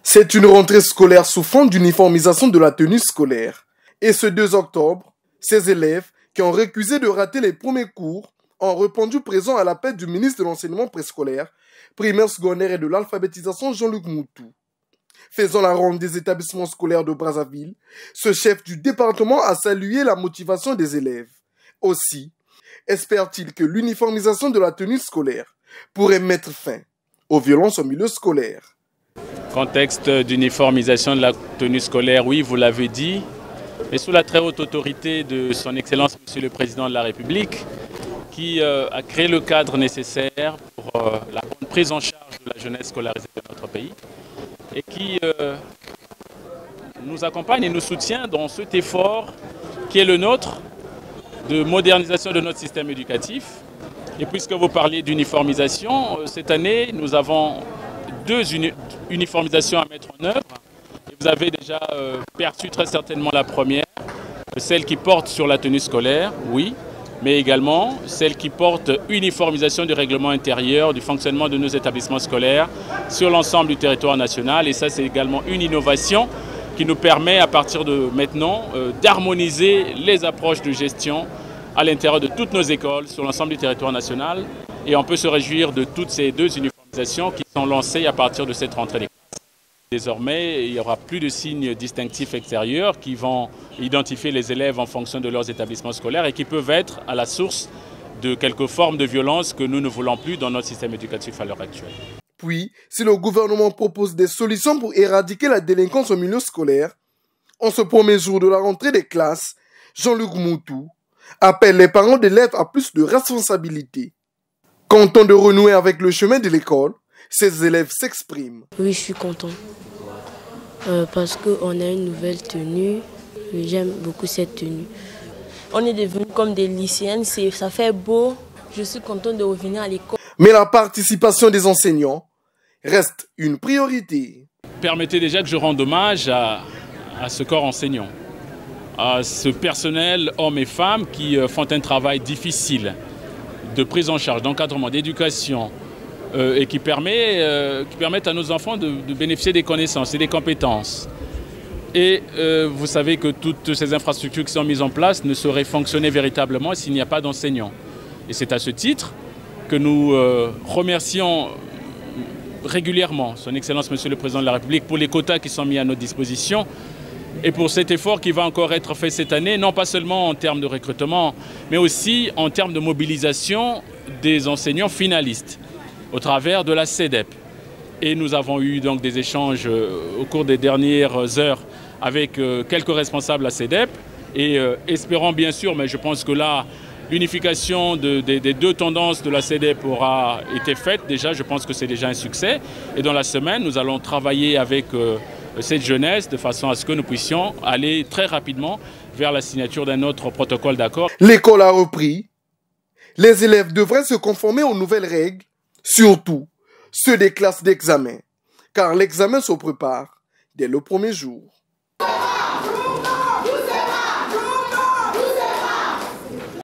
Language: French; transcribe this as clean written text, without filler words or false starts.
C'est une rentrée scolaire sous fond d'uniformisation de la tenue scolaire. Et ce 2 octobre, ces élèves qui ont récusé de rater les premiers cours ont répondu présent à l'appel du ministre de l'enseignement préscolaire, primaire, secondaire et de l'alphabétisation Jean-Luc Moutou. Faisant la ronde des établissements scolaires de Brazzaville, ce chef du département a salué la motivation des élèves. Aussi, espère-t-il que l'uniformisation de la tenue scolaire pourrait mettre fin aux violences au milieu scolaire. Contexte d'uniformisation de la tenue scolaire, oui, vous l'avez dit, et sous la très haute autorité de son Excellence, Monsieur le Président de la République, qui a créé le cadre nécessaire pour la bonne prise en charge de la jeunesse scolarisée de notre pays et qui nous accompagne et nous soutient dans cet effort qui est le nôtre de modernisation de notre système éducatif. Et puisque vous parliez d'uniformisation, cette année, nous avons 2 uniformisations à mettre en œuvre. Et vous avez déjà perçu très certainement la première, celle qui porte sur la tenue scolaire, oui, mais également celle qui porte uniformisation du règlement intérieur, du fonctionnement de nos établissements scolaires sur l'ensemble du territoire national. Et ça, c'est également une innovation qui nous permet à partir de maintenant d'harmoniser les approches de gestion à l'intérieur de toutes nos écoles sur l'ensemble du territoire national. Et on peut se réjouir de toutes ces 2 uniformisations qui sont lancées à partir de cette rentrée des classes. Désormais, il n'y aura plus de signes distinctifs extérieurs qui vont identifier les élèves en fonction de leurs établissements scolaires et qui peuvent être à la source de quelques formes de violence que nous ne voulons plus dans notre système éducatif à l'heure actuelle. Puis, si le gouvernement propose des solutions pour éradiquer la délinquance au milieu scolaire, en ce premier jour de la rentrée des classes, Jean-Luc Moutou appelle les parents d'élèves à plus de responsabilité. Content de renouer avec le chemin de l'école, ces élèves s'expriment. Oui, je suis content parce qu'on a une nouvelle tenue. J'aime beaucoup cette tenue. On est devenus comme des lycéennes, ça fait beau. Je suis content de revenir à l'école. Mais la participation des enseignants reste une priorité. Permettez déjà que je rende hommage à ce corps enseignant, à ce personnel, hommes et femmes, qui font un travail difficile de prise en charge, d'encadrement, d'éducation, et qui permettent à nos enfants de bénéficier des connaissances et des compétences. Et vous savez que toutes ces infrastructures qui sont mises en place ne sauraient fonctionner véritablement s'il n'y a pas d'enseignants. Et c'est à ce titre que nous remercions régulièrement son Excellence Monsieur le Président de la République pour les quotas qui sont mis à notre disposition et pour cet effort qui va encore être fait cette année, non pas seulement en termes de recrutement, mais aussi en termes de mobilisation des enseignants finalistes au travers de la CEDEP. Et nous avons eu donc des échanges au cours des dernières heures avec quelques responsables de la CEDEP et espérons bien sûr, mais je pense que là, l'unification des 2 tendances de la CEDEP aura été faite déjà, je pense que c'est déjà un succès. Et dans la semaine, nous allons travailler avec cette jeunesse de façon à ce que nous puissions aller très rapidement vers la signature d'un autre protocole d'accord. L'école a repris. Les élèves devraient se conformer aux nouvelles règles, surtout ceux des classes d'examen, car l'examen se prépare dès le premier jour.